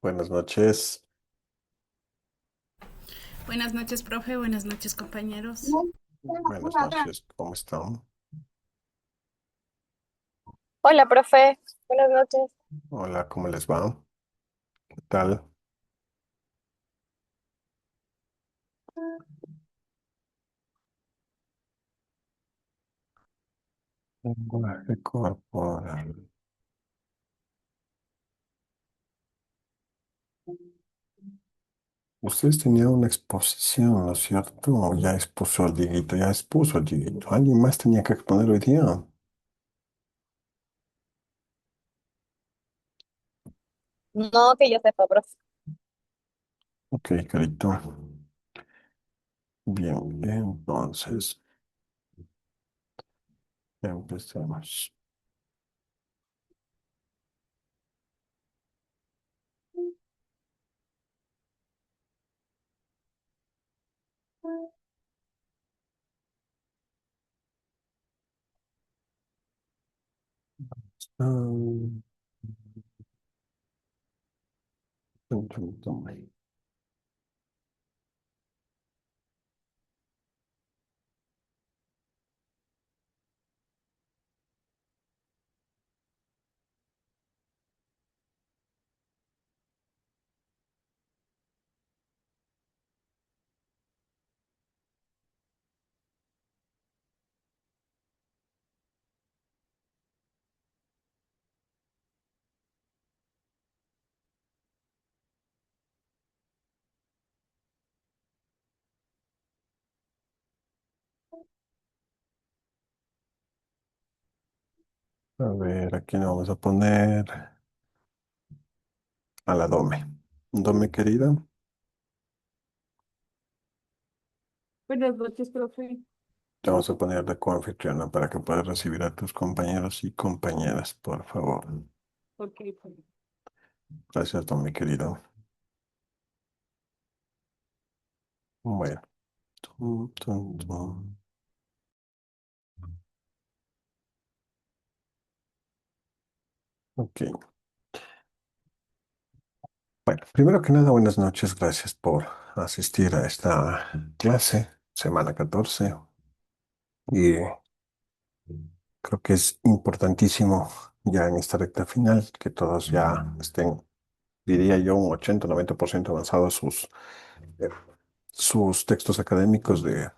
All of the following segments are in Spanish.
Buenas noches. Buenas noches, profe. Buenas noches, compañeros. Buenas noches. ¿Cómo están? Hola, profe. Buenas noches. Hola, ¿cómo les va? ¿Qué tal? Lenguaje corporal. Ustedes tenían una exposición, ¿no es cierto? O ya expuso el Dieguito, ya expuso el Dieguito. ¿Alguien más tenía que exponer hoy día? No, que yo sepa, profe. Ok, carito. Bien, entonces empecemos. Ah, tum, tum. A ver, aquí le vamos a poner a la Dome. Dome, querida. Buenas noches, profe. Te vamos a poner de coanfitriona para que puedas recibir a tus compañeros y compañeras, por favor. Ok, profe. Gracias, don mi querido. Bueno. Tum, tum, tum. Ok. Bueno, primero que nada, buenas noches. Gracias por asistir a esta clase, semana 14. Y creo que es importantísimo ya en esta recta final que todos ya estén, diría yo, un 80-90% avanzados eh, sus textos académicos de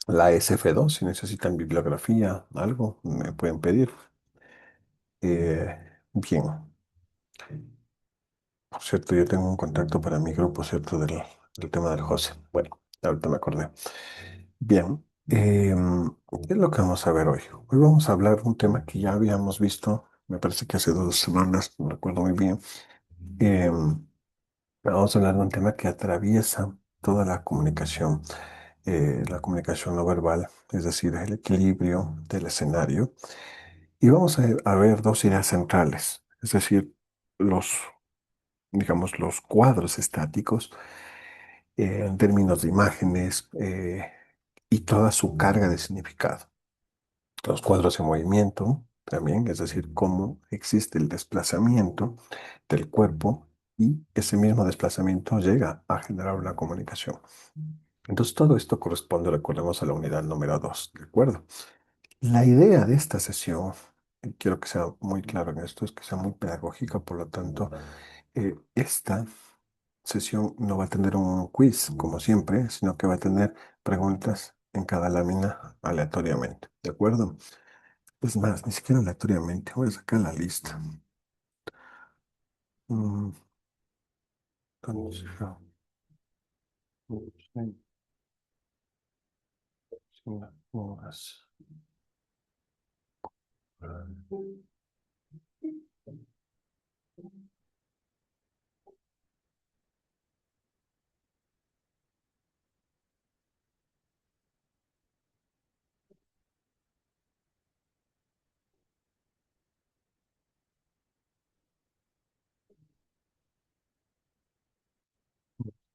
la SF2. Si necesitan bibliografía, algo, me pueden pedir. Eh, bien, por cierto, yo tengo un contacto para mi grupo, ¿cierto? Del tema del José. Bueno, ahorita me acordé. Bien, ¿qué es lo que vamos a ver hoy? Hoy vamos a hablar de un tema que ya habíamos visto, me parece que hace 2 semanas, no recuerdo muy bien. Em, Vamos a hablar de un tema que atraviesa toda la comunicación no verbal, es decir, el equilibrio del escenario. Y vamos a ver dos ideas centrales, es decir, los, digamos, los cuadros estáticos en términos de imágenes y toda su carga de significado. Los cuadros en movimiento también, es decir, cómo existe el desplazamiento del cuerpo y ese mismo desplazamiento llega a generar una comunicación. Entonces, todo esto corresponde, recordemos, a la unidad número 2, ¿de acuerdo? La idea de esta sesión, y quiero que sea muy claro en esto, es que sea muy pedagógica, por lo tanto, esta sesión no va a tener un quiz, como siempre, sino que va a tener preguntas en cada lámina aleatoriamente, ¿de acuerdo? Es más, ni siquiera aleatoriamente, voy a sacar la lista. Mm, entonces,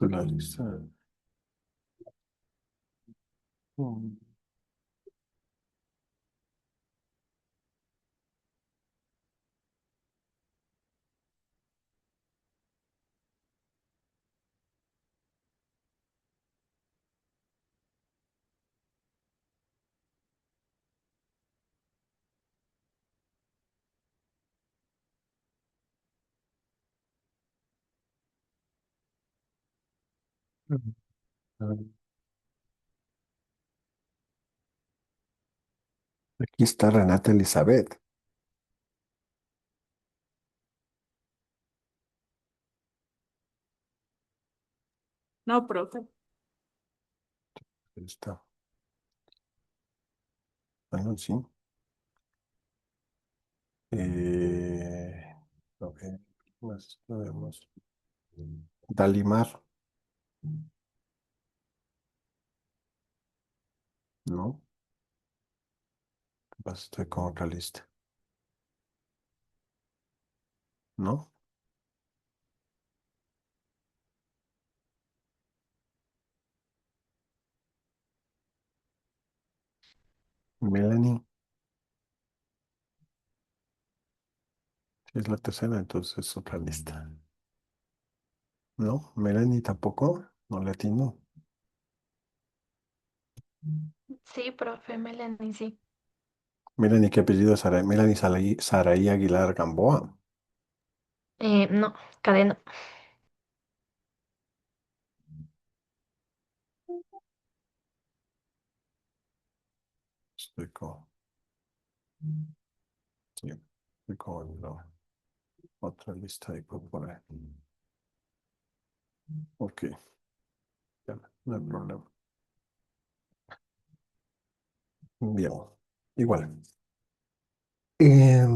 la lista. Mm, Aquí está Renata Elizabeth. No, profe. Ahí está. Bueno, sí. Eh, a ver, ¿qué más podemos? Dalimar, ¿no? Pues estoy con otra lista, ¿no? Melanie, si es la tercera, entonces es otra lista. ¿No? Melanie tampoco, no latino. Sí, profe Melanie, sí. Melanie, ¿qué apellido es Melanie Saraí Aguilar Gamboa. No, cadena. Estoy con, sí, estoy con la otra lista de por ahí. Ok, ya, no hay problema. Bien, igual. Eh,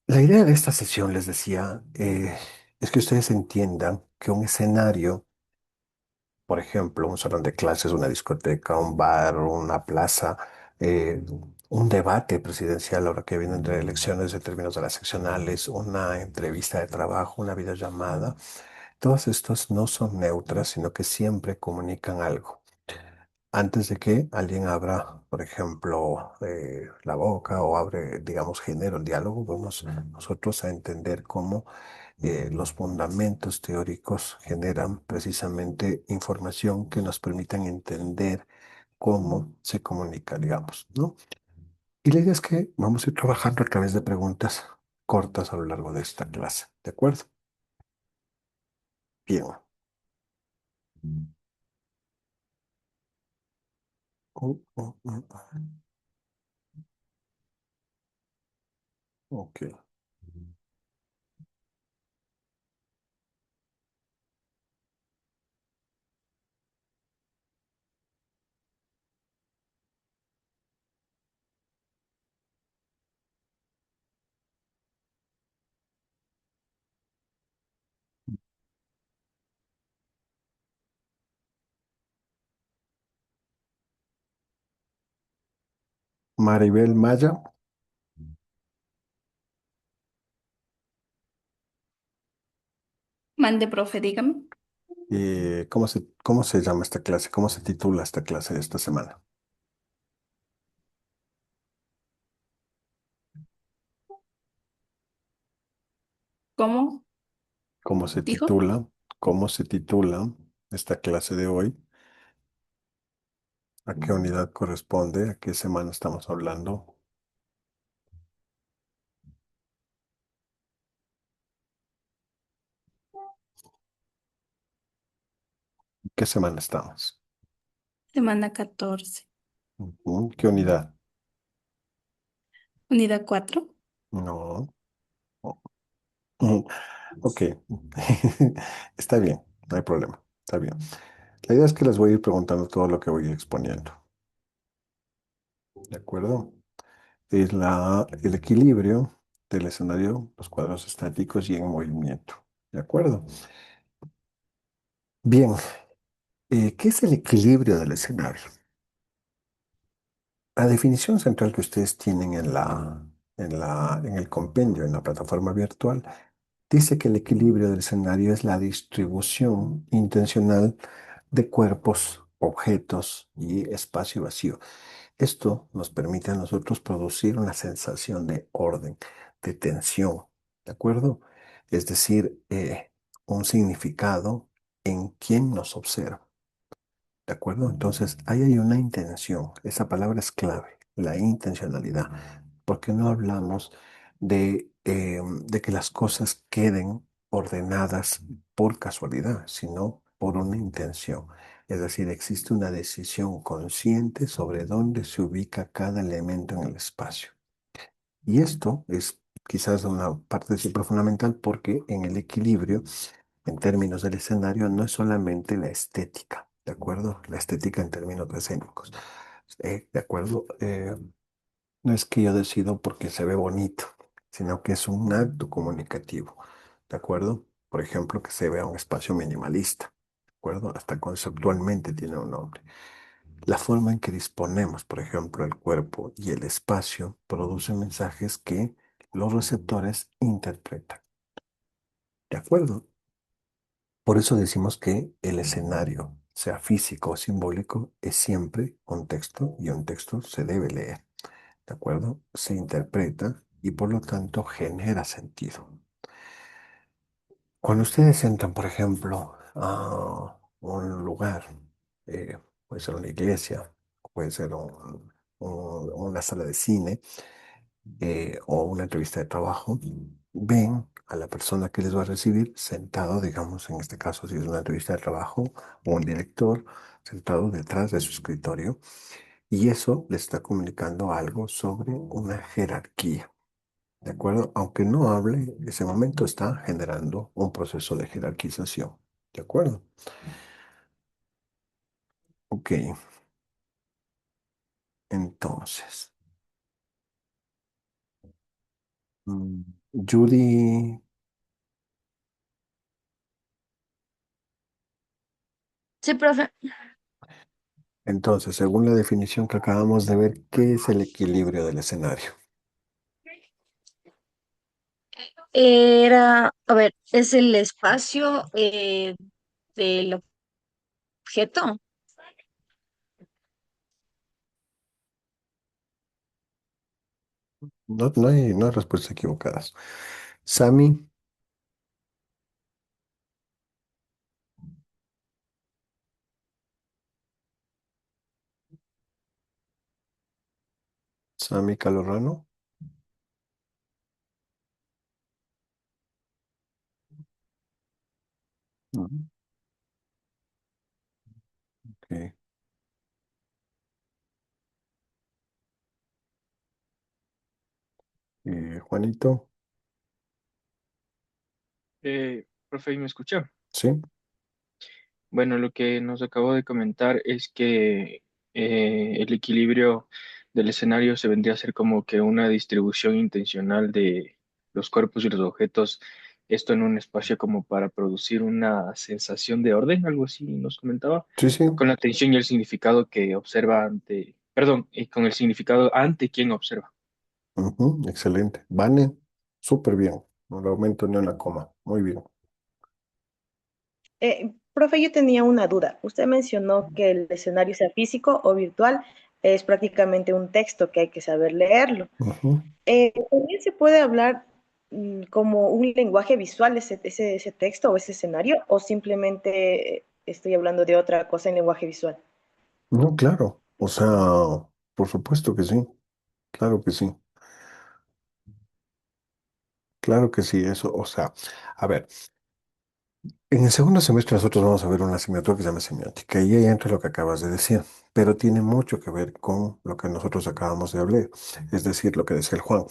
la idea de esta sesión, les decía, es que ustedes entiendan que un escenario, por ejemplo, un salón de clases, una discoteca, un bar, una plaza, eh, un debate presidencial ahora que vienen de elecciones en términos de las seccionales, una entrevista de trabajo, una videollamada, todas estas no son neutras, sino que siempre comunican algo. Antes de que alguien abra, por ejemplo, la boca o abre, digamos, genera el diálogo, vamos nosotros a entender cómo los fundamentos teóricos generan precisamente información que nos permitan entender cómo se comunica, digamos, ¿no? Y la idea es que vamos a ir trabajando a través de preguntas cortas a lo largo de esta clase, ¿de acuerdo? Bien. Ok. Maribel Maya, Mande, profe, dígame. ¿cómo se llama esta clase? ¿Cómo se titula esta clase de esta semana? ¿Cómo ¿Cómo se dijo? titula? ¿Cómo se titula esta clase de hoy? ¿A qué unidad corresponde? ¿A qué semana estamos hablando? ¿Qué semana estamos? Semana 14. ¿Qué unidad? Unidad 4. No. Mm, Ok. Está bien, no hay problema. Está bien. La idea es que les voy a ir preguntando todo lo que voy exponiendo. ¿De acuerdo? Es el equilibrio del escenario, los cuadros estáticos y en movimiento. ¿De acuerdo? Bien, ¿qué es el equilibrio del escenario? La definición central que ustedes tienen en el compendio, en la plataforma virtual, dice que el equilibrio del escenario es la distribución intencional de cuerpos, objetos y espacio vacío. Esto nos permite a nosotros producir una sensación de orden, de tensión, ¿de acuerdo? Es decir, un significado en quien nos observa. ¿De acuerdo? Entonces, ahí hay una intención. Esa palabra es clave, la intencionalidad. Porque no hablamos de que las cosas queden ordenadas por casualidad, sino por una intención. Es decir, existe una decisión consciente sobre dónde se ubica cada elemento en el espacio. Y esto es quizás una parte siempre fundamental porque en el equilibrio, en términos del escenario, no es solamente la estética, ¿de acuerdo? La estética en términos escénicos. ¿De acuerdo? No es que yo decido porque se ve bonito, sino que es un acto comunicativo, ¿de acuerdo? Por ejemplo, que se vea un espacio minimalista, ¿de acuerdo? Hasta conceptualmente tiene un nombre. La forma en que disponemos, por ejemplo, el cuerpo y el espacio produce mensajes que los receptores interpretan, ¿de acuerdo? Por eso decimos que el escenario, sea físico o simbólico, es siempre un texto y un texto se debe leer. ¿De acuerdo? Se interpreta y por lo tanto genera sentido. Cuando ustedes entran, por ejemplo, a un lugar, puede ser una iglesia, puede ser una sala de cine o una entrevista de trabajo, ven a la persona que les va a recibir sentado, digamos, en este caso, si es una entrevista de trabajo, o un director sentado detrás de su escritorio, y eso le está comunicando algo sobre una jerarquía. ¿De acuerdo? Aunque no hable, ese momento está generando un proceso de jerarquización. ¿De acuerdo? Ok, entonces. mm, Judy, Sí, profe. entonces, según la definición que acabamos de ver, ¿qué es el equilibrio del escenario? Era, a ver, es el espacio del objeto. No hay respuestas equivocadas. Sami, Sami Calorano. Ujú. Ok. Juanito, Profe, ¿me escucha? ¿sí? Bueno, lo que nos acabo de comentar es que el equilibrio del escenario se vendría a ser como que una distribución intencional de los cuerpos y los objetos, esto en un espacio como para producir una sensación de orden, algo así nos comentaba, Sí, sí. con la atención y el significado que observa ante, perdón, y con el significado ante quien observa. Ujú, excelente. Vane, súper bien. No le aumento ni una coma. Muy bien. Profe, yo tenía una duda. Usted mencionó que el escenario sea físico o virtual, es prácticamente un texto que hay que saber leerlo. Ujú. ¿También se puede hablar como un lenguaje visual ese texto o ese escenario? ¿O simplemente estoy hablando de otra cosa en lenguaje visual? No, claro. O sea, por supuesto que sí. Claro que sí. Claro que sí. Eso, o sea, a ver, en el segundo semestre nosotros vamos a ver una asignatura que se llama semiótica y ahí entra lo que acabas de decir, pero tiene mucho que ver con lo que nosotros acabamos de hablar, es decir, lo que decía el Juan.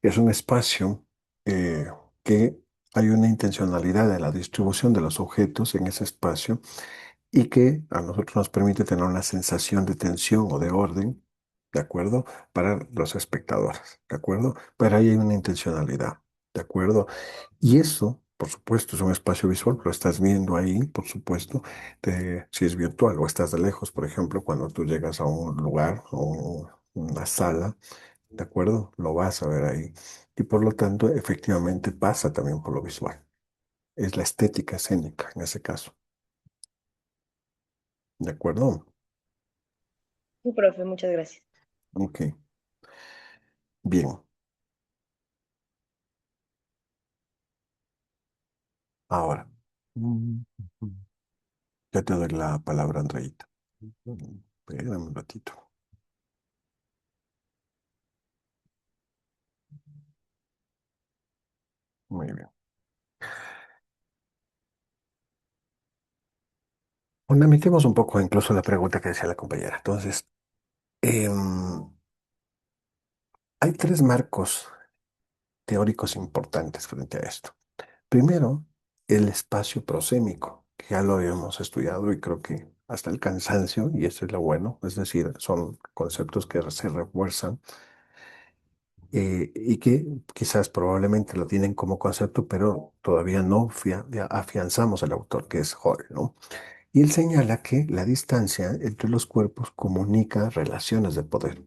Es un espacio que hay una intencionalidad de la distribución de los objetos en ese espacio y que a nosotros nos permite tener una sensación de tensión o de orden, ¿de acuerdo? Para los espectadores, ¿de acuerdo? Pero ahí hay una intencionalidad, ¿de acuerdo? Y eso, por supuesto, es un espacio visual, lo estás viendo ahí, por supuesto, si es virtual o estás de lejos, por ejemplo, cuando tú llegas a un lugar o una sala, ¿de acuerdo? Lo vas a ver ahí. Y por lo tanto, efectivamente pasa también por lo visual. Es la estética escénica en ese caso, ¿de acuerdo? Sí, profe, muchas gracias. Ok, bien. Ahora, mm, ya te doy la palabra, Andreita. Espérame un ratito. Muy bien. Fundamentemos un poco incluso la pregunta que decía la compañera. Entonces, em, hay tres marcos teóricos importantes frente a esto. Primero, el espacio prosémico, que ya lo habíamos estudiado y creo que hasta el cansancio, y eso es lo bueno, es decir, son conceptos que se refuerzan y que quizás probablemente lo tienen como concepto, pero todavía no ya afianzamos al autor, que es Hall, ¿no? Y él señala que la distancia entre los cuerpos comunica relaciones de poder,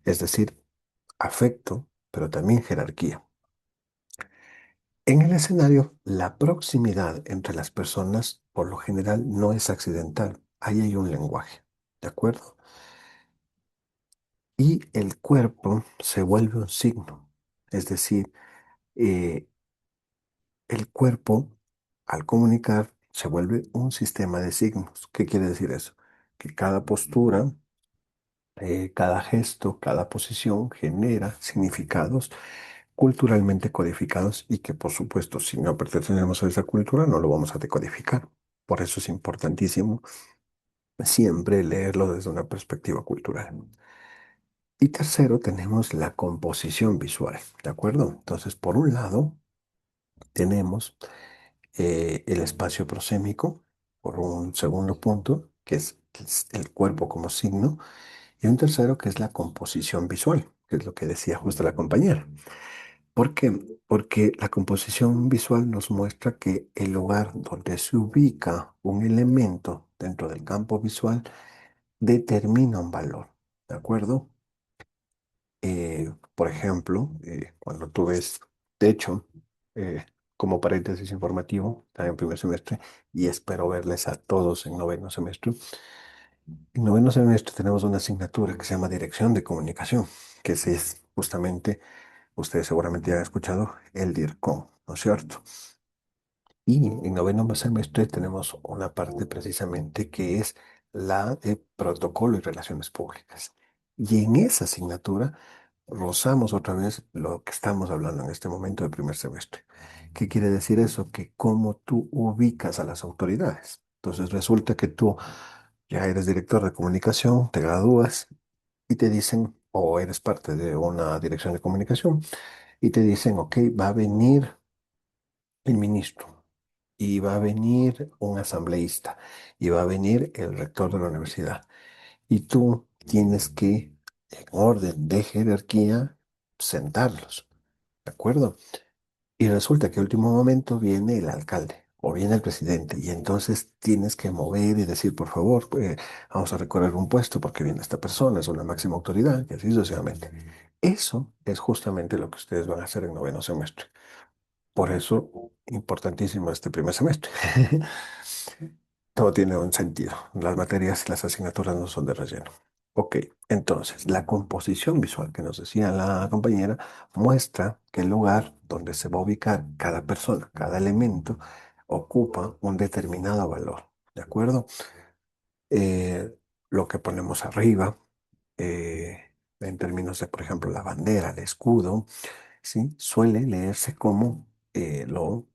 es decir, afecto, pero también jerarquía. En el escenario, la proximidad entre las personas por lo general no es accidental. Ahí hay un lenguaje, ¿de acuerdo? Y el cuerpo se vuelve un signo, es decir, eh, el cuerpo al comunicar se vuelve un sistema de signos. ¿Qué quiere decir eso? Que cada postura, cada gesto, cada posición genera significados culturalmente codificados y que por supuesto si no pertenecemos a esa cultura no lo vamos a decodificar. Por eso es importantísimo siempre leerlo desde una perspectiva cultural. Y tercero, tenemos la composición visual, ¿de acuerdo? Entonces, por un lado, tenemos el espacio prosémico, por un segundo punto, que es el cuerpo como signo, y un tercero que es la composición visual, que es lo que decía justo la compañera. ¿Por qué? Porque la composición visual nos muestra que el lugar donde se ubica un elemento dentro del campo visual determina un valor, ¿de acuerdo? Por ejemplo, cuando tú ves techo, eh, como paréntesis informativo, está en primer semestre, y espero verles a todos en noveno semestre. En noveno semestre tenemos una asignatura que se llama Dirección de Comunicación, que es justamente, ustedes seguramente ya han escuchado, el DIRCOM, ¿no es cierto? Y en noveno semestre tenemos una parte precisamente que es la de protocolo y relaciones públicas. Y en esa asignatura rozamos otra vez lo que estamos hablando en este momento del primer semestre. ¿Qué quiere decir eso? Que cómo tú ubicas a las autoridades. Entonces resulta que tú ya eres director de comunicación, te gradúas y te dicen, o eres parte de una dirección de comunicación, y te dicen, ok, va a venir el ministro y va a venir un asambleísta y va a venir el rector de la universidad. Y tú tienes que, en orden de jerarquía, sentarlos, ¿de acuerdo? Y resulta que a último momento viene el alcalde o viene el presidente y entonces tienes que mover y decir, por favor, vamos a recorrer un puesto porque viene esta persona, es una máxima autoridad y así sucesivamente. Eso es justamente lo que ustedes van a hacer en noveno semestre. Por eso, importantísimo este primer semestre. Todo tiene un sentido. Las materias, las asignaturas no son de relleno. Ok, entonces, la composición visual que nos decía la compañera muestra que el lugar donde se va a ubicar cada persona, cada elemento, ocupa un determinado valor. ¿De acuerdo? Lo que ponemos arriba, en términos de, por ejemplo, la bandera, el escudo, ¿sí? Suele leerse como lo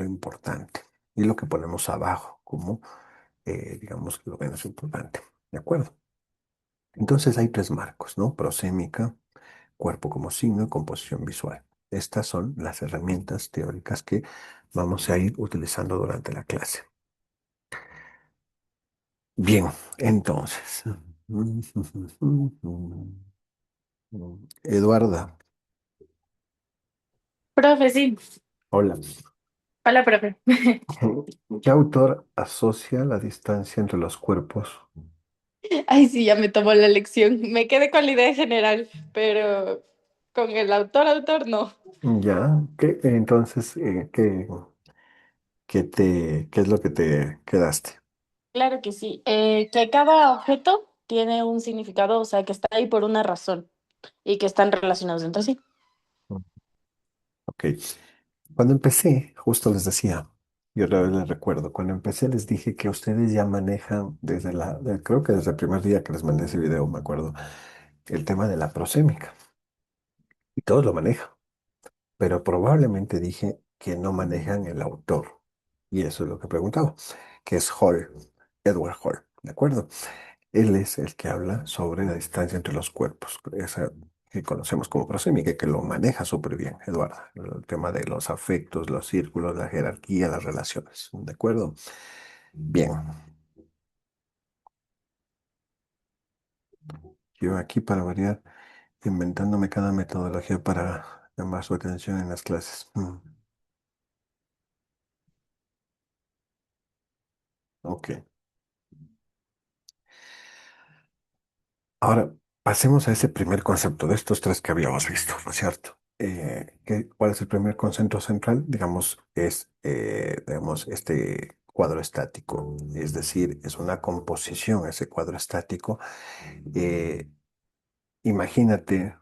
importante y lo que ponemos abajo como, digamos, lo menos importante. ¿De acuerdo? Entonces hay tres marcos, ¿no? Prosémica, cuerpo como signo y composición visual. Estas son las herramientas teóricas que vamos a ir utilizando durante la clase. Bien, entonces. Eduarda, Profe, sí. hola. Hola, profe. ¿Qué autor asocia la distancia entre los cuerpos? Ay, sí, ya me tomó la lección. Me quedé con la idea general, pero con el autor no. Ya, entonces, ¿qué es lo que te quedaste? Claro que sí. Que cada objeto tiene un significado, o sea, que está ahí por una razón y que están relacionados entre sí. Ok. Cuando empecé, justo les decía, yo les recuerdo, cuando empecé les dije que ustedes ya manejan creo que desde el primer día que les mandé ese video, me acuerdo, el tema de la prosémica. Y todos lo manejan, pero probablemente dije que no manejan el autor. Y eso es lo que preguntaba, que es Hall. Edward Hall, ¿de acuerdo? Él es el que habla sobre la distancia entre los cuerpos, esa que conocemos como prosémica, que lo maneja súper bien, Eduardo. El tema de los afectos, los círculos, la jerarquía, las relaciones, ¿de acuerdo? Bien, yo aquí para variar, inventándome cada metodología para llamar su atención en las clases. Ok. Ahora, pasemos a ese primer concepto de estos tres que habíamos visto, ¿no es cierto? ¿Cuál es el primer concepto central? Digamos, digamos, este cuadro estático, es decir, es una composición ese cuadro estático. Eh, Imagínate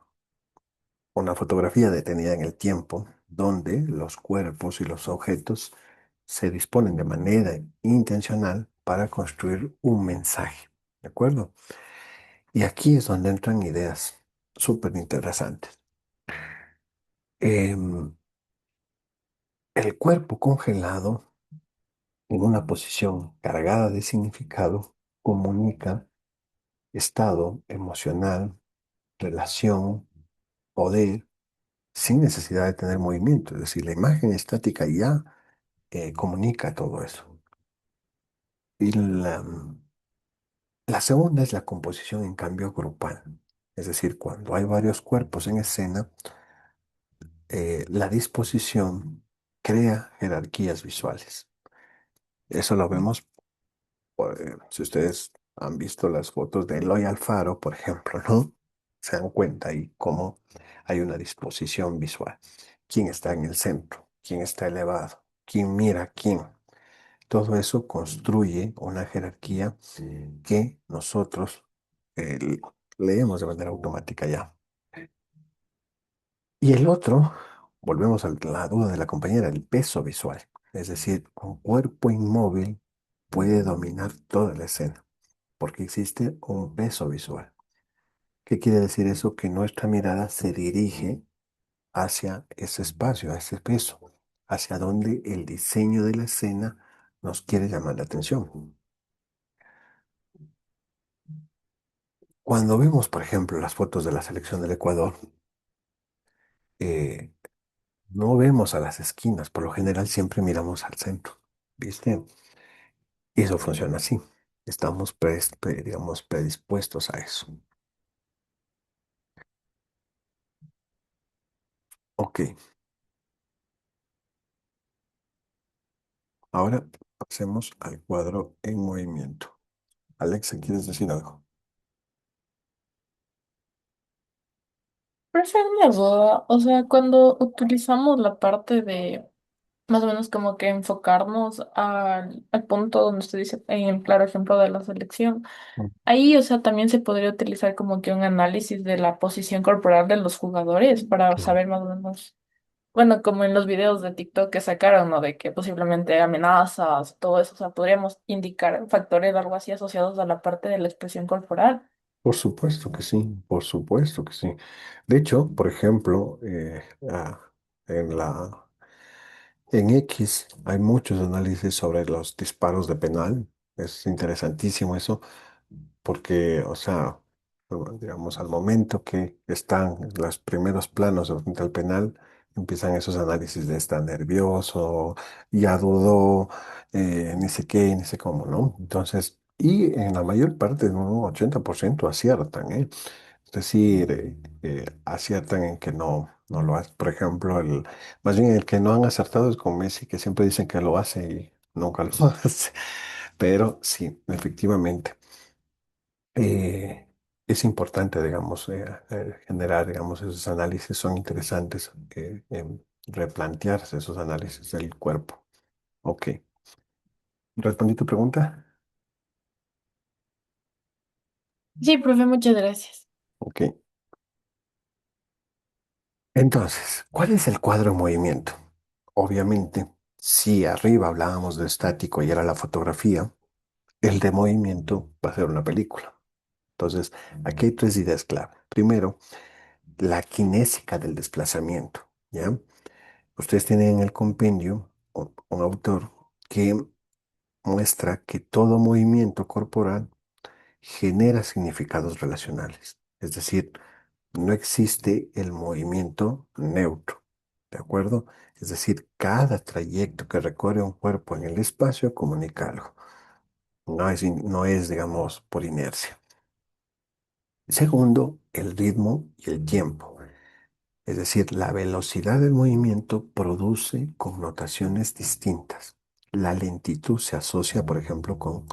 una fotografía detenida en el tiempo, donde los cuerpos y los objetos se disponen de manera intencional para construir un mensaje, ¿de acuerdo? Y aquí es donde entran ideas súper interesantes. Em, el cuerpo congelado en una posición cargada de significado comunica estado emocional, relación, poder, sin necesidad de tener movimiento. Es decir, la imagen estática ya comunica todo eso. Y la segunda es la composición en cambio grupal. Es decir, cuando hay varios cuerpos en escena, la disposición crea jerarquías visuales. Eso lo vemos, si ustedes han visto las fotos de Eloy Alfaro, por ejemplo, ¿no? Se dan cuenta ahí cómo hay una disposición visual. ¿Quién está en el centro? ¿Quién está elevado? ¿Quién mira a quién? Todo eso construye una jerarquía que nosotros eh, leemos de manera automática ya. Y el otro, volvemos a la duda de la compañera, el peso visual. Es decir, un cuerpo inmóvil puede dominar toda la escena, porque existe un peso visual. ¿Qué quiere decir eso? Que nuestra mirada se dirige hacia ese espacio, a ese peso, hacia donde el diseño de la escena nos quiere llamar la atención. Cuando vemos, por ejemplo, las fotos de la selección del Ecuador, eh, no vemos a las esquinas, por lo general siempre miramos al centro, ¿viste? Y eso funciona así. Estamos, digamos, predispuestos a eso. Ok, ahora pasemos al cuadro en movimiento. Alexa, ¿quieres decir algo? Prefiero una duda, o sea, cuando utilizamos la parte de más o menos como que enfocarnos al punto donde usted dice, en el claro ejemplo de la selección, Mm. ahí, o sea, también se podría utilizar como que un análisis de la posición corporal de los jugadores para Claro. saber más o menos, bueno, como en los videos de TikTok que sacaron, ¿no? De que posiblemente amenazas, todo eso, o sea, podríamos indicar factores algo así asociados a la parte de la expresión corporal. Por supuesto que sí, por supuesto que sí. De hecho, por ejemplo, en en X hay muchos análisis sobre los disparos de penal. Es interesantísimo eso, porque, o sea, digamos, al momento que están los primeros planos de frente al penal, empiezan esos análisis de está nervioso, ya dudó, ni sé qué, ni sé cómo, ¿no? Entonces, y en la mayor parte, un 80% aciertan, ¿eh? Es decir, aciertan en que no lo hace. Por ejemplo, más bien el que no han acertado es con Messi, que siempre dicen que lo hace y nunca lo hace. Pero sí, efectivamente, eh, es importante, digamos, generar, digamos, esos análisis son interesantes, replantearse esos análisis del cuerpo. Ok. ¿Respondí tu pregunta? Sí, profe, muchas gracias. Ok. Entonces, ¿cuál es el cuadro en movimiento? Obviamente, si arriba hablábamos de estático y era la fotografía, el de movimiento va a ser una película. Entonces, aquí hay tres ideas clave. Primero, la kinésica del desplazamiento, ¿ya? Ustedes tienen en el compendio un autor que muestra que todo movimiento corporal genera significados relacionales. Es decir, no existe el movimiento neutro, ¿de acuerdo? Es decir, cada trayecto que recorre un cuerpo en el espacio comunica algo. No es, digamos, por inercia. Segundo, el ritmo y el tiempo. Es decir, la velocidad del movimiento produce connotaciones distintas. La lentitud se asocia, por ejemplo, con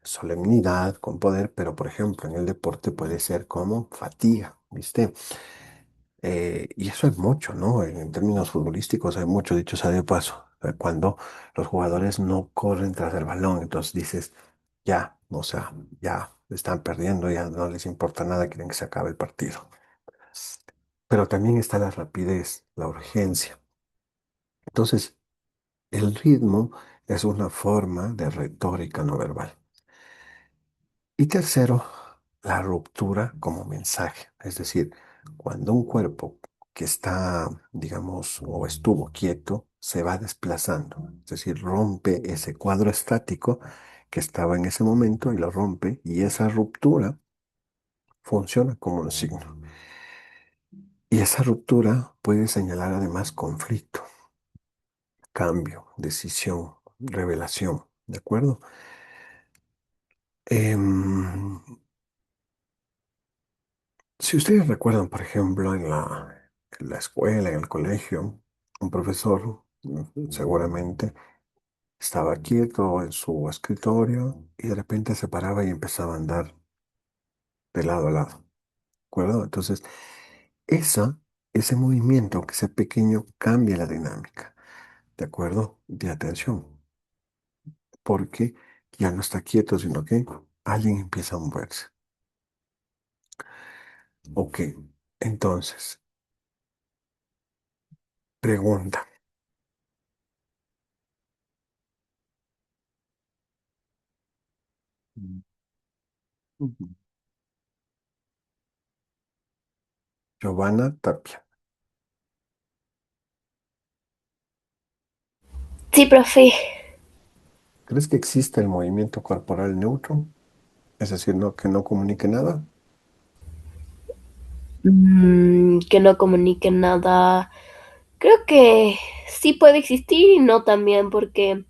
solemnidad, con poder, pero por ejemplo en el deporte puede ser como fatiga, ¿viste? Y eso es mucho, ¿no? En términos futbolísticos hay mucho dicho sea de paso. Cuando los jugadores no corren tras el balón, entonces dices, ya, o sea, ya están perdiendo, ya no les importa nada, quieren que se acabe el partido. Pero también está la rapidez, la urgencia. Entonces, el ritmo es una forma de retórica no verbal. Y tercero, la ruptura como mensaje. Es decir, cuando un cuerpo que está, digamos, o estuvo quieto, se va desplazando. Es decir, rompe ese cuadro estático que estaba en ese momento y lo rompe. Y esa ruptura funciona como un signo. Y esa ruptura puede señalar además conflicto, cambio, decisión, revelación. ¿De acuerdo? Em, Si ustedes recuerdan, por ejemplo, en la escuela, en el colegio, un profesor seguramente estaba quieto en su escritorio y de repente se paraba y empezaba a andar de lado a lado, ¿de acuerdo? Entonces, esa, ese movimiento, que sea pequeño, cambia la dinámica, ¿de acuerdo? De atención, porque ya no está quieto, sino que alguien empieza a moverse. Ok, entonces, pregunta. Ujú. Giovanna Tapia. Sí, profe. ¿Crees que existe el movimiento corporal neutro? Es decir, no, que no comunique nada. Que no comunique nada. Creo que sí puede existir y no también, porque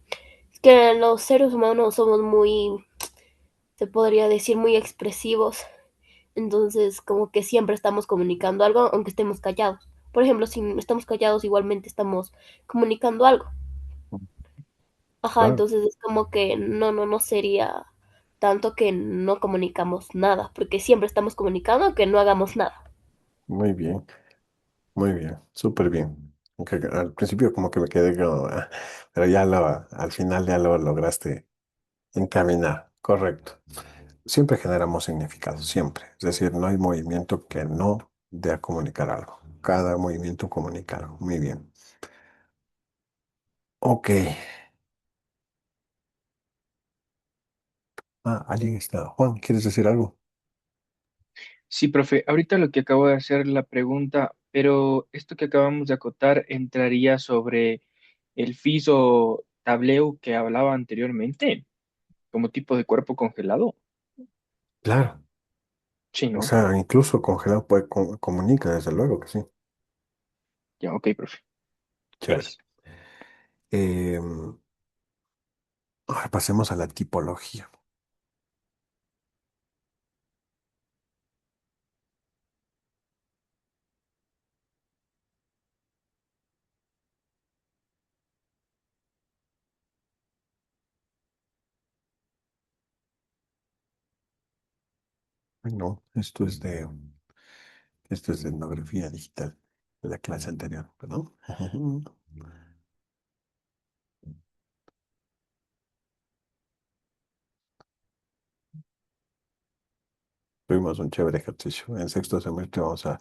es que los seres humanos somos muy, se podría decir, muy expresivos. Entonces, como que siempre estamos comunicando algo, aunque estemos callados. Por ejemplo, si estamos callados, igualmente estamos comunicando algo. Ajá, Claro, entonces es como que no sería tanto que no comunicamos nada, porque siempre estamos comunicando aunque no hagamos nada. muy bien, súper bien. Aunque al principio como que me quedé como, pero al final ya lo lograste encaminar. Correcto. Siempre generamos significado, siempre. Es decir, no hay movimiento que no dé a comunicar algo. Cada movimiento comunica algo. Muy bien. Ok. Alguien está. Juan, ¿quieres decir algo? Sí, profe, ahorita lo que acabo de hacer la pregunta, pero esto que acabamos de acotar entraría sobre el fiso tableu que hablaba anteriormente, como tipo de cuerpo congelado. Claro. Sí, O ¿no? sea, incluso congelado puede comunica, desde luego que sí. Ya, ok, profe. Chévere. Gracias. Em, Ahora pasemos a la tipología. Ay, no, esto es de etnografía digital, de la clase anterior, perdón. Tuvimos un chévere ejercicio. En sexto semestre vamos a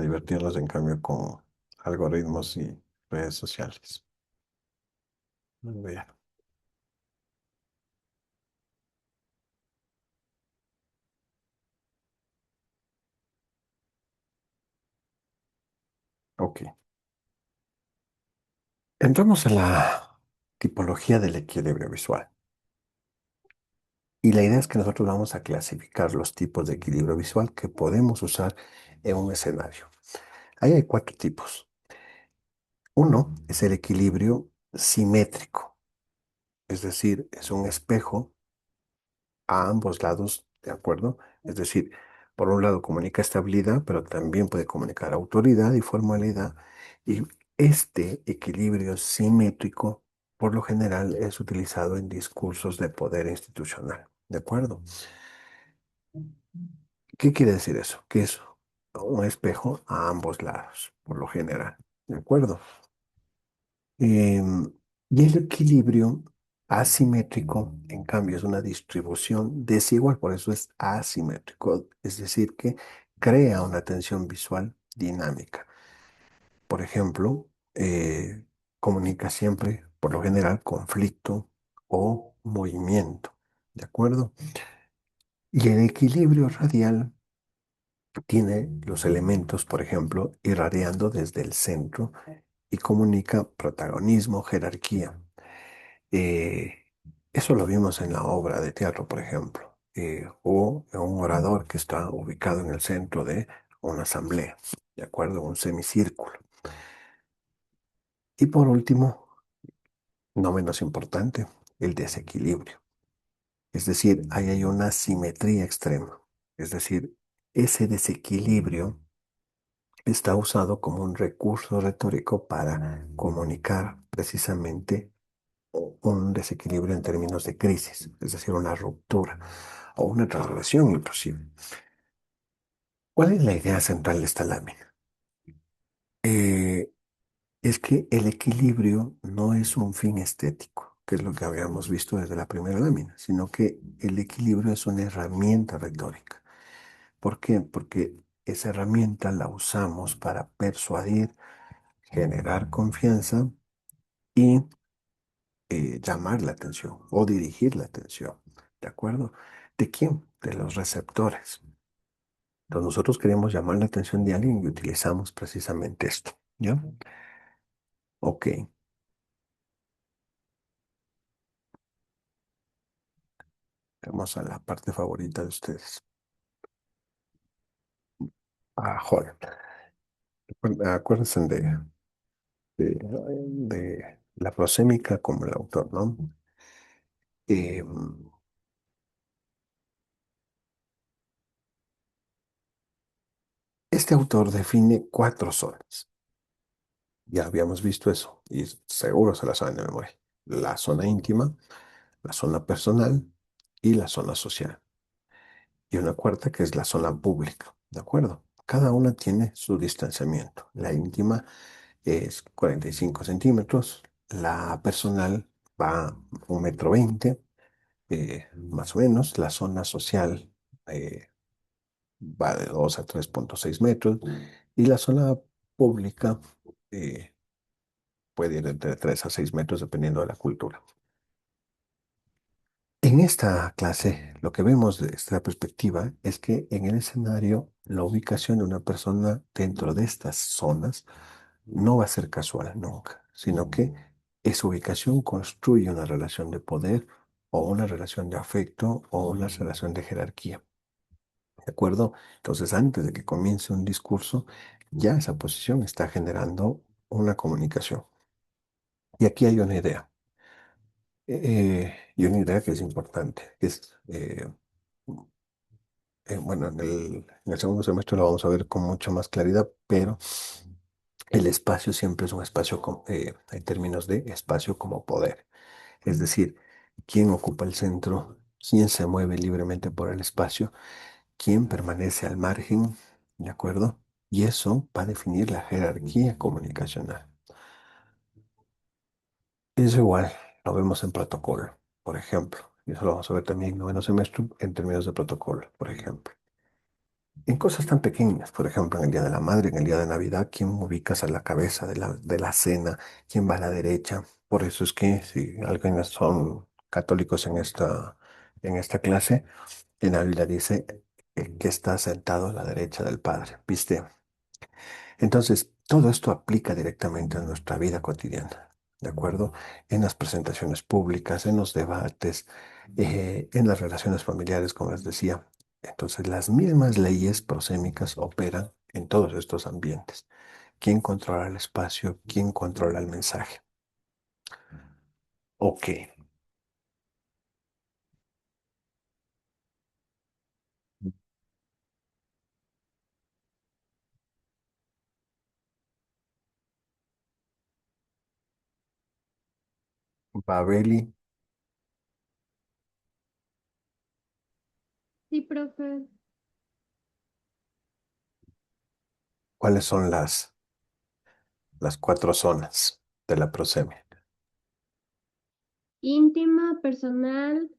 divertirnos, en cambio, con algoritmos y redes sociales. Muy bien. Ok. Entramos en la tipología del equilibrio visual. Y la idea es que nosotros vamos a clasificar los tipos de equilibrio visual que podemos usar en un escenario. Ahí hay cuatro tipos. Uno es el equilibrio simétrico, es decir, es un espejo a ambos lados, ¿de acuerdo? Es decir, por un lado comunica estabilidad, pero también puede comunicar autoridad y formalidad. Y este equilibrio simétrico, por lo general, es utilizado en discursos de poder institucional, ¿de acuerdo? ¿Qué quiere decir eso? Que es un espejo a ambos lados, por lo general, ¿de acuerdo? Em, y el equilibrio asimétrico, en cambio, es una distribución desigual, por eso es asimétrico, es decir, que crea una tensión visual dinámica. Por ejemplo, comunica siempre, por lo general, conflicto o movimiento, ¿de acuerdo? Y el equilibrio radial tiene los elementos, por ejemplo, irradiando desde el centro y comunica protagonismo, jerarquía. Eh, Eso lo vimos en la obra de teatro, por ejemplo, o en un orador que está ubicado en el centro de una asamblea, ¿de acuerdo? Un semicírculo. Y por último, no menos importante, el desequilibrio. Es decir, ahí hay una simetría extrema. Es decir, ese desequilibrio está usado como un recurso retórico para comunicar precisamente un desequilibrio en términos de crisis, es decir, una ruptura o una transgresión inclusive. ¿Cuál es la idea central de esta lámina? Eh, es que el equilibrio no es un fin estético, que es lo que habíamos visto desde la primera lámina, sino que el equilibrio es una herramienta retórica. ¿Por qué? Porque esa herramienta la usamos para persuadir, generar confianza y llamar la atención o dirigir la atención. ¿De acuerdo? ¿De quién? De los receptores. Entonces nosotros queremos llamar la atención de alguien y utilizamos precisamente esto. ¿Ya? Ok. Vamos a la parte favorita de ustedes. Ah, joder. Acuérdense de la prosémica como el autor, ¿no? Eh, este autor define cuatro zonas. Ya habíamos visto eso y seguro se la saben de memoria. La zona íntima, la zona personal y la zona social. Y una cuarta que es la zona pública, ¿de acuerdo? Cada una tiene su distanciamiento. La íntima es 45 centímetros, la personal va 1,20 m, más o menos, la zona social eh, va de 2 a 3,6 metros y la zona pública eh, puede ir entre 3 a 6 metros dependiendo de la cultura. En esta clase, lo que vemos de esta perspectiva es que en el escenario, la ubicación de una persona dentro de estas zonas no va a ser casual nunca, sino que esa ubicación construye una relación de poder o una relación de afecto o una relación de jerarquía. ¿De acuerdo? Entonces, antes de que comience un discurso, ya esa posición está generando una comunicación. Y aquí hay una idea. Y una idea que es importante, que es, bueno, en el segundo semestre lo vamos a ver con mucha más claridad, pero el espacio siempre es un espacio en términos de espacio como poder. Es decir, quién ocupa el centro, quién se mueve libremente por el espacio, quién permanece al margen, ¿de acuerdo? Y eso va a definir la jerarquía comunicacional. Es igual, lo vemos en protocolo, por ejemplo. Y eso lo vamos a ver también en noveno semestre en términos de protocolo, por ejemplo. En cosas tan pequeñas, por ejemplo, en el Día de la Madre, en el Día de Navidad, ¿quién ubicas a la cabeza de la cena? ¿Quién va a la derecha? Por eso es que si alguien son católicos en esta clase, en la Biblia dice que está sentado a la derecha del Padre, ¿viste? Entonces, todo esto aplica directamente a nuestra vida cotidiana. ¿de acuerdo? En las presentaciones públicas, en los debates, en las relaciones familiares, como les decía. Entonces, las mismas leyes prosémicas operan en todos estos ambientes. ¿Quién controla el espacio? ¿Quién controla el mensaje? Ok, Babeli, Sí, profe. ¿cuáles son las cuatro zonas de la prosemia? Íntima, personal,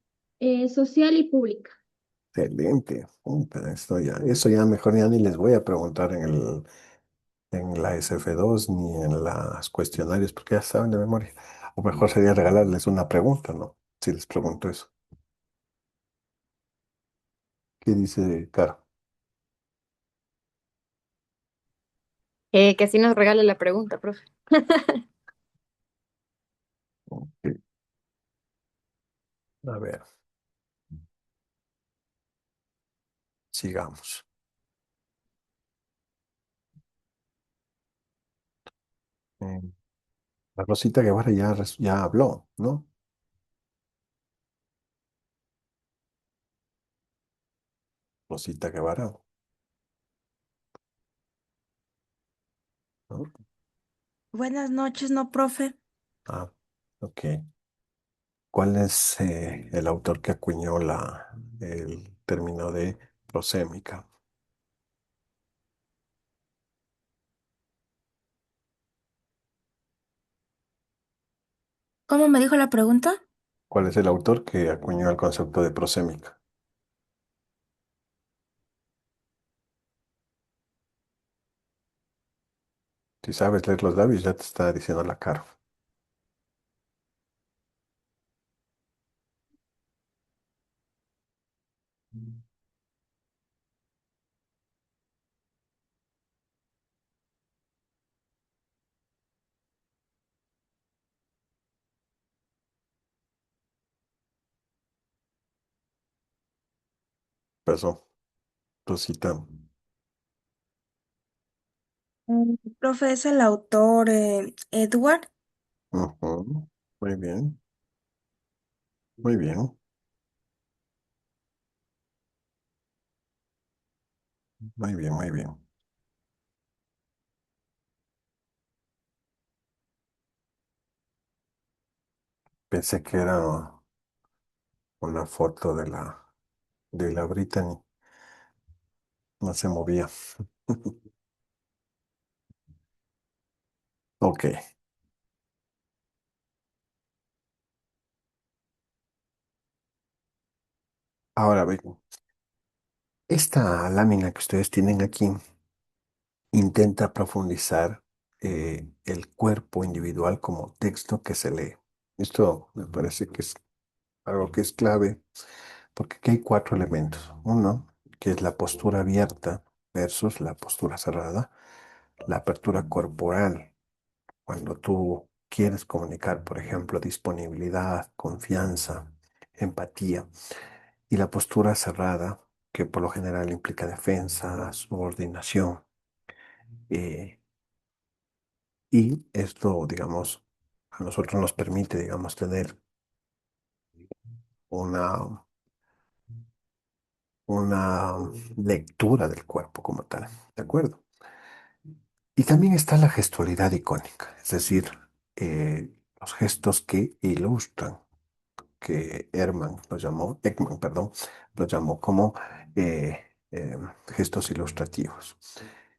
social y pública. Excelente. Puta, eso ya mejor ya ni les voy a preguntar en la SF2 ni en los cuestionarios porque ya saben de memoria. O mejor sería regalarles una pregunta, ¿no? Si les pregunto eso. ¿Qué dice Caro? Que así nos regale la pregunta, profe. Ok, a ver, sigamos. Eh, la Rosita Guevara ya habló, ¿no? Rosita Guevara, ¿no? Buenas noches, ¿no, profe? Ah, ok. ¿Cuál es el autor que acuñó el término de prosémica? ¿Cómo me dijo la pregunta? ¿Cuál es el autor que acuñó el concepto de prosémica? Si sabes leer los labios, ya te está diciendo la cara. Pasó. Rosita. Profe, es el autor Edward. Ujú. Muy bien, muy bien, muy bien, muy bien. Pensé que era una foto de la Brittany. No se movía. Ok. Ahora ven, esta lámina que ustedes tienen aquí intenta profundizar el cuerpo individual como texto que se lee. Esto me parece que es algo que es clave porque aquí hay cuatro elementos. Uno, que es la postura abierta versus la postura cerrada. La apertura corporal, cuando tú quieres comunicar, por ejemplo, disponibilidad, confianza, empatía. Y la postura cerrada, que por lo general implica defensa, subordinación. eh, y esto, digamos, a nosotros nos permite, digamos, tener una, una lectura del cuerpo como tal. ¿De acuerdo? Y también está la gestualidad icónica, es decir, los gestos que ilustran, que Ekman, perdón, los llamó como eh, eh, gestos ilustrativos.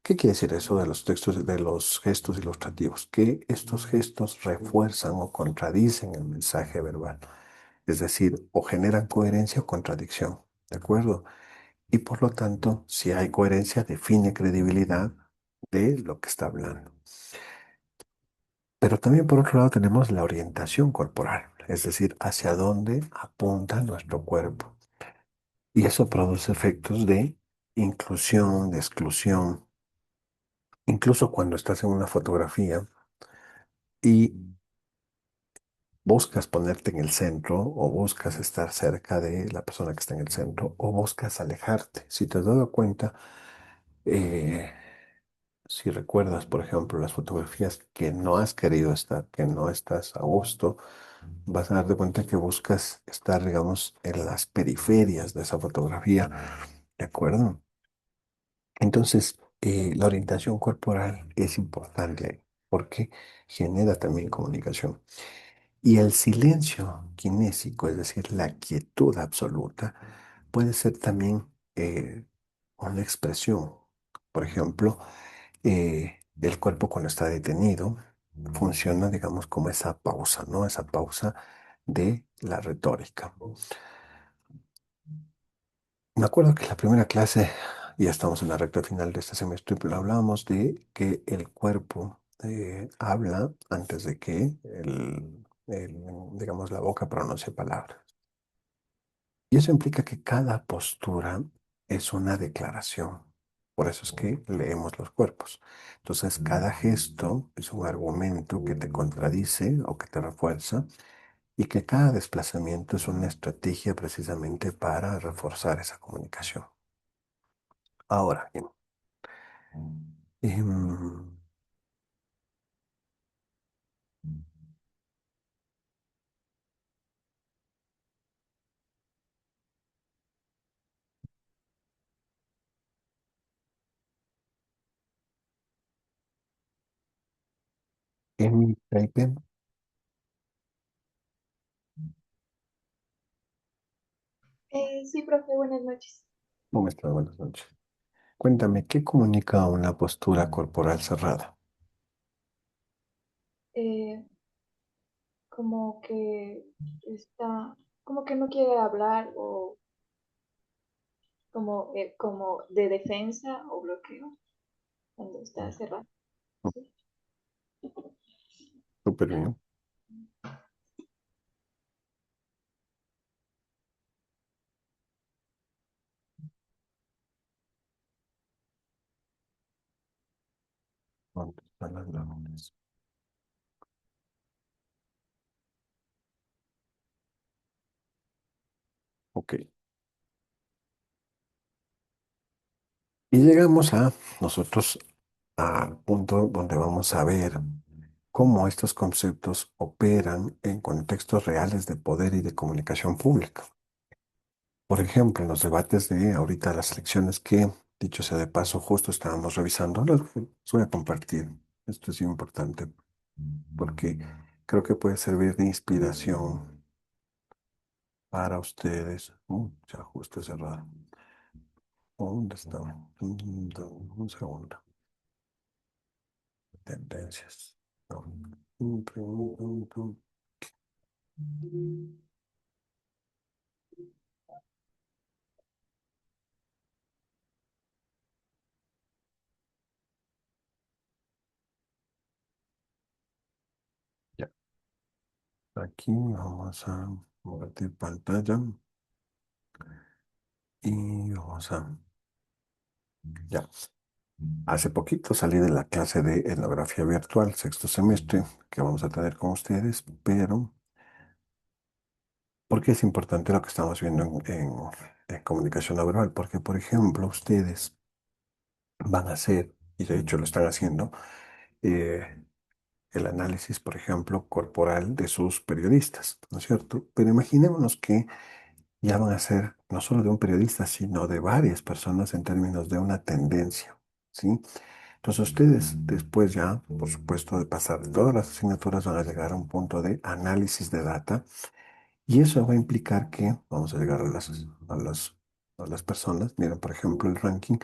¿Qué quiere decir eso de los textos, de los gestos ilustrativos? Que estos gestos refuerzan o contradicen el mensaje verbal, es decir, o generan coherencia o contradicción, ¿de acuerdo? Y por lo tanto, si hay coherencia, define credibilidad de lo que está hablando. Pero también por otro lado tenemos la orientación corporal, es decir, hacia dónde apunta nuestro cuerpo. Y eso produce efectos de inclusión, de exclusión, incluso cuando estás en una fotografía y buscas ponerte en el centro o buscas estar cerca de la persona que está en el centro o buscas alejarte. Si te has dado cuenta, eh, si recuerdas, por ejemplo, las fotografías que no has querido estar, que no estás a gusto, vas a darte cuenta que buscas estar, digamos, en las periferias de esa fotografía, ¿de acuerdo? Entonces, la orientación corporal es importante porque genera también comunicación. Y el silencio kinésico, es decir, la quietud absoluta, puede ser también una expresión. Por ejemplo, el cuerpo cuando está detenido funciona, digamos, como esa pausa, ¿no? Esa pausa de la retórica. Me acuerdo que la primera clase, ya estamos en la recta final de este semestre, pero hablábamos de que el cuerpo habla antes de que digamos, la boca pronuncie palabras. Y eso implica que cada postura es una declaración. Por eso es que leemos los cuerpos. Entonces, cada gesto es un argumento que te contradice o que te refuerza y que cada desplazamiento es una estrategia precisamente para reforzar esa comunicación. Ahora, bien, em, Emi Taipen, Sí, profe, buenas noches. ¿cómo estás? Buenas noches. Cuéntame, ¿qué comunica una postura corporal cerrada? Eh, Como que está, como que no quiere hablar o como de defensa o bloqueo cuando está cerrado. Sí. Súper bien. ¿Dónde están las láminas? Ok. Y llegamos a nosotros al punto donde vamos a ver cómo estos conceptos operan en contextos reales de poder y de comunicación pública. Por ejemplo, en los debates de ahorita las elecciones que, dicho sea de paso, justo estábamos revisando, les voy a compartir. Esto es importante porque creo que puede servir de inspiración para ustedes. Ya justo cerrado. ¿Dónde está? Un segundo. Tendencias. No. Ya. Aquí vamos a compartir pantalla y vamos a... Ya. Hace poquito salí de la clase de etnografía virtual, sexto semestre, que vamos a tener con ustedes, pero ¿por qué es importante lo que estamos viendo en comunicación no verbal? Porque, por ejemplo, ustedes van a hacer, y de hecho lo están haciendo, eh, el análisis, por ejemplo, corporal de sus periodistas, ¿no es cierto? Pero imaginémonos que ya van a ser no solo de un periodista, sino de varias personas en términos de una tendencia, ¿sí? Entonces ustedes después ya, por supuesto, de pasar de todas las asignaturas, van a llegar a un punto de análisis de data y eso va a implicar que vamos a llegar a las personas. Miren, por ejemplo, el ranking.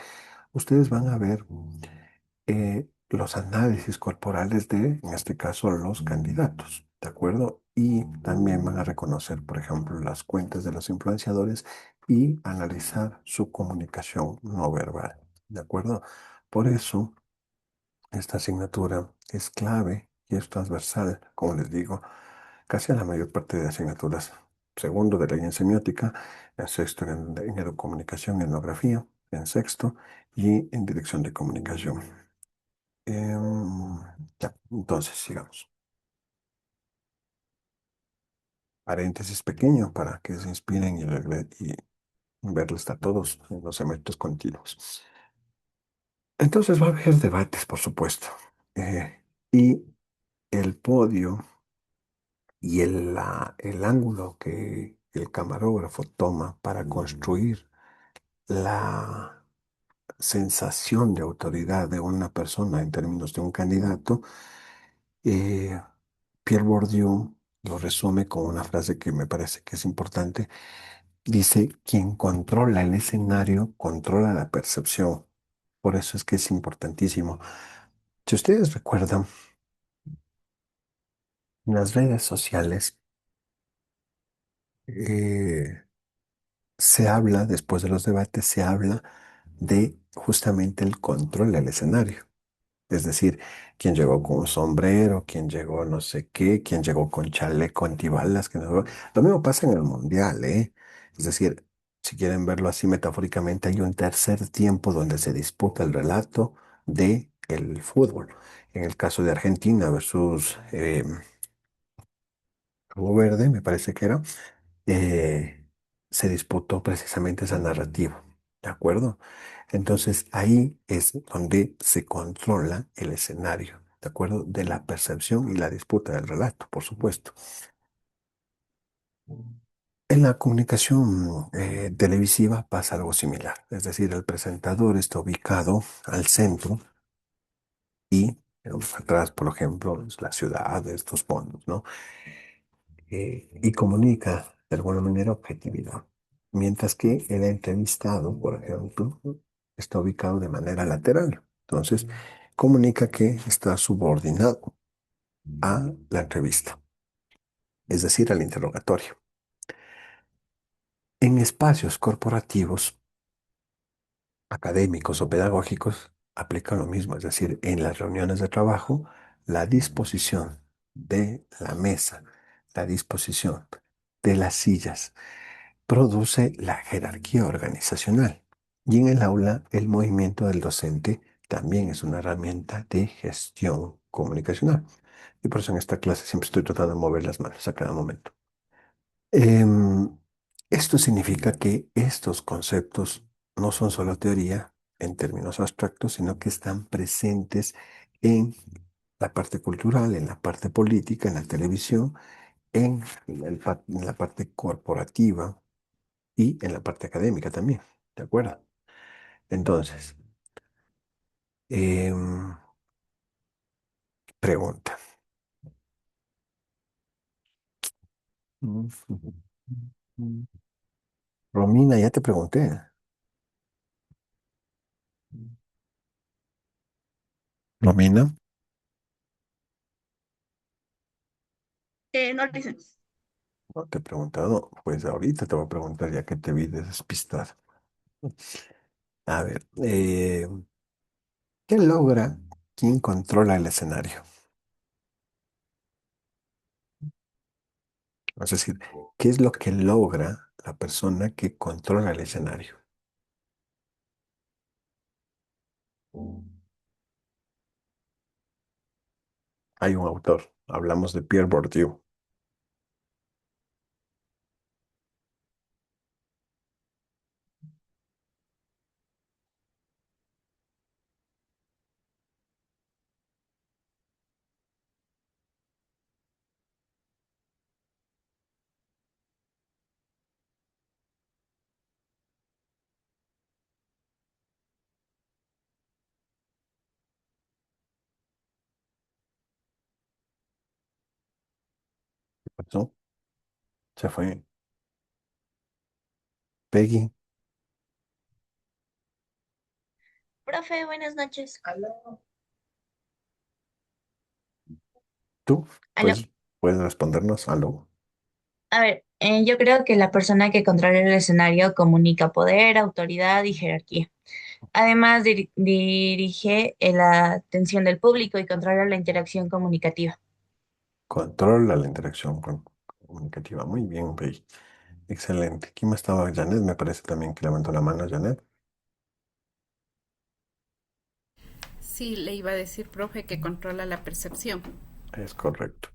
Ustedes van a ver los análisis corporales de, en este caso, los candidatos, ¿de acuerdo? Y también van a reconocer, por ejemplo, las cuentas de los influenciadores y analizar su comunicación no verbal, ¿de acuerdo? Por eso, esta asignatura es clave y es transversal, como les digo, casi a la mayor parte de asignaturas. Segundo de ley en semiótica, en sexto en educomunicación y etnografía, en sexto y en dirección de comunicación. Ya, entonces sigamos. paréntesis pequeño para que se inspiren y verlos a todos en los semestres continuos. Entonces va a haber debates, por supuesto. Y el podio y el ángulo que el camarógrafo toma para construir la sensación de autoridad de una persona en términos de un candidato, eh, Pierre Bourdieu lo resume con una frase que me parece que es importante. Dice, quien controla el escenario controla la percepción. Por eso es que es importantísimo. Si ustedes recuerdan, en las redes sociales eh, se habla, después de los debates, se habla de justamente el control del escenario. Es decir, quién llegó con un sombrero, quién llegó no sé qué, quién llegó con chaleco antibalas. Lo mismo pasa en el mundial, ¿eh? Es decir, si quieren verlo así metafóricamente, hay un tercer tiempo donde se disputa el relato de el fútbol. En el caso de Argentina versus Cabo Verde, me parece que era, eh, se disputó precisamente esa narrativa, ¿de acuerdo? Entonces ahí es donde se controla el escenario, ¿de acuerdo? De la percepción y la disputa del relato, por supuesto. En la comunicación televisiva pasa algo similar, es decir, el presentador está ubicado al centro y atrás, por ejemplo, es la ciudad, estos fondos, ¿no? Y comunica de alguna manera objetividad. Mientras que el entrevistado, por ejemplo, está ubicado de manera lateral. Entonces, comunica que está subordinado a la entrevista, es decir, al interrogatorio. En espacios corporativos, académicos o pedagógicos, aplica lo mismo, es decir, en las reuniones de trabajo, la disposición de la mesa, la disposición de las sillas, produce la jerarquía organizacional. Y en el aula, el movimiento del docente también es una herramienta de gestión comunicacional. Y por eso en esta clase siempre estoy tratando de mover las manos a cada momento. Em, Esto significa que estos conceptos no son solo teoría en términos abstractos, sino que están presentes en la parte cultural, en la parte política, en la televisión, en la parte corporativa y en la parte académica también, ¿de acuerdo? Entonces, em, pregunta. Romina, ya te pregunté. Romina, No, dicen. no te he preguntado. Pues ahorita te voy a preguntar ya que te vi despistar. A ver, ¿qué logra quien controla el escenario? Es decir, ¿qué es lo que logra la persona que controla el escenario? Hay un autor, hablamos de Pierre Bourdieu. ¿Qué pasó? Se fue. Peggy, Profe, buenas noches. tú, Aló. pues, puedes respondernos algo. A ver, yo creo que la persona que controla el escenario comunica poder, autoridad y jerarquía. Además, dirige la atención del público y controla la interacción comunicativa. Controla la interacción comunicativa. Muy bien, Peggy. Excelente. ¿Quién más estaba? Janet, me parece también que levantó la mano, Janet. Sí, le iba a decir, profe, que controla la percepción. Es correcto.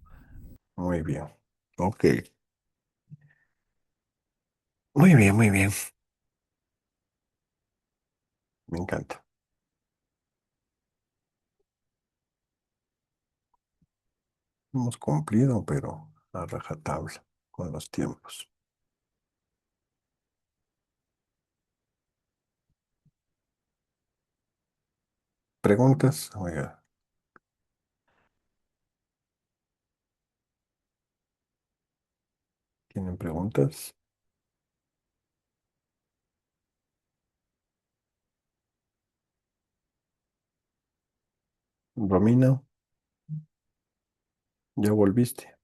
Muy bien. Ok. Muy bien, muy bien. Me encanta. Hemos cumplido, pero a rajatabla con los tiempos. ¿Preguntas? Oiga, ¿tienen preguntas? Romina, ¿ya volviste?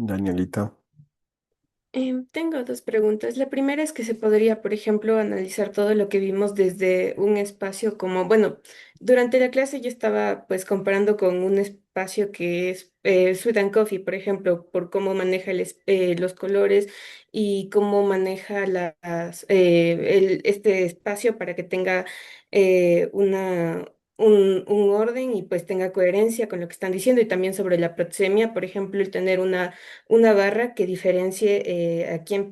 Danielita, Tengo dos preguntas. La primera es que se podría, por ejemplo, analizar todo lo que vimos desde un espacio como, bueno, durante la clase yo estaba pues comparando con un espacio que es Sweet and Coffee, por ejemplo, por cómo maneja los colores y cómo maneja este espacio para que tenga un orden y pues tenga coherencia con lo que están diciendo y también sobre la proxemia, por ejemplo, el tener una barra que diferencie a quién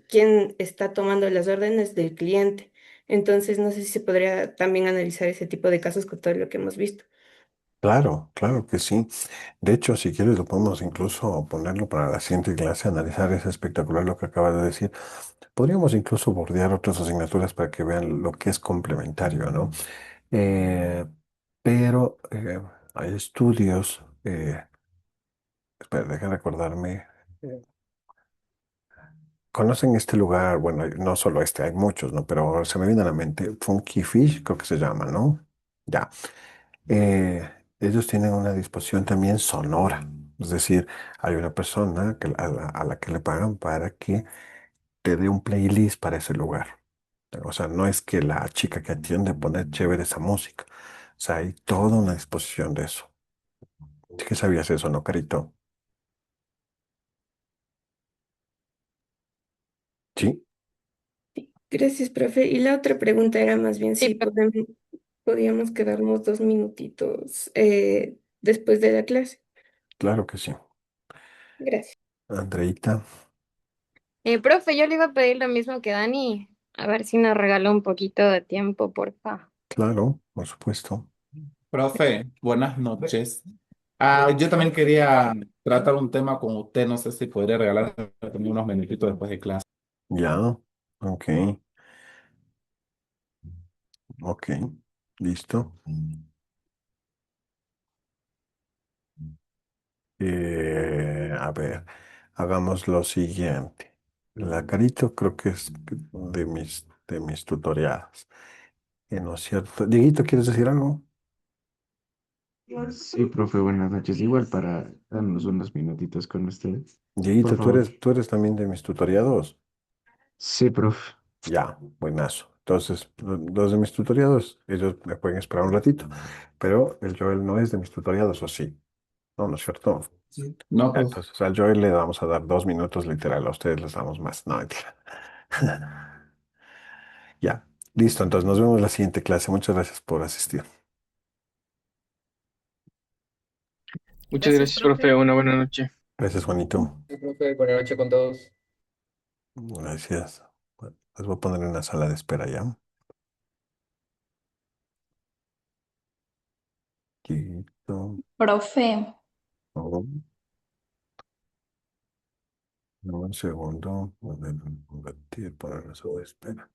quién está tomando las órdenes del cliente. Entonces, no sé si se podría también analizar ese tipo de casos con todo lo que hemos visto. claro, claro que sí. De hecho, si quieres, lo podemos incluso ponerlo para la siguiente clase, analizar. Es espectacular lo que acabas de decir. Podríamos incluso bordear otras asignaturas para que vean lo que es complementario, ¿no? Eh, pero hay estudios, espera, deja recordarme. eh, ¿Conocen este lugar? Bueno, no solo este, hay muchos, ¿no? Pero se me viene a la mente Funky Fish, creo que se llama, ¿no? Ya. Eh, Ellos tienen una disposición también sonora. Es decir, hay una persona a la que le pagan para que te dé un playlist para ese lugar. O sea, no es que la chica que atiende pone chévere esa música. O sea, hay toda una disposición de eso. Sí que sabías eso, ¿no, Carito? Sí, Gracias, profe. Y la otra pregunta era más bien Sí, si podíamos quedarnos 2 minutitos después de la clase. claro que sí. Gracias. Andreita, profe, yo le iba a pedir lo mismo que Dani, a ver si nos regaló un poquito de tiempo, porfa. claro, por supuesto. Profe, buenas noches. Yo también quería tratar un tema con usted. No sé si podría regalarme unos minutitos después de clase. Ya, ok, ok, listo. A ver, hagamos lo siguiente. La Carito creo que es de mis tutoriales. ¿No es cierto? Dieguito, ¿quieres decir algo? Sí, profe, buenas noches. Igual para darnos unos minutitos con usted, por Dieguito, favor. tú eres también de mis tutoriados. Sí, profe. Ya, buenazo. Entonces, los de mis tutoriados, ellos me pueden esperar un ratito, pero el Joel no es de mis tutoriados, ¿o sí? No, ¿no es cierto? Sí. No, profe. Entonces, al Joel le vamos a dar 2 minutos literal, a ustedes les damos más. No, mentira. Ya, listo. Entonces, nos vemos en la siguiente clase. Muchas gracias por asistir. Muchas Gracias, gracias, profe. profe. Una buena noche. Gracias, Juanito. Sí, profe, buenas noches con todos. Gracias. Bueno, les voy a poner en la sala de espera ya. Quito. Profe, Oh, un segundo. Voy a poner en la sala de espera.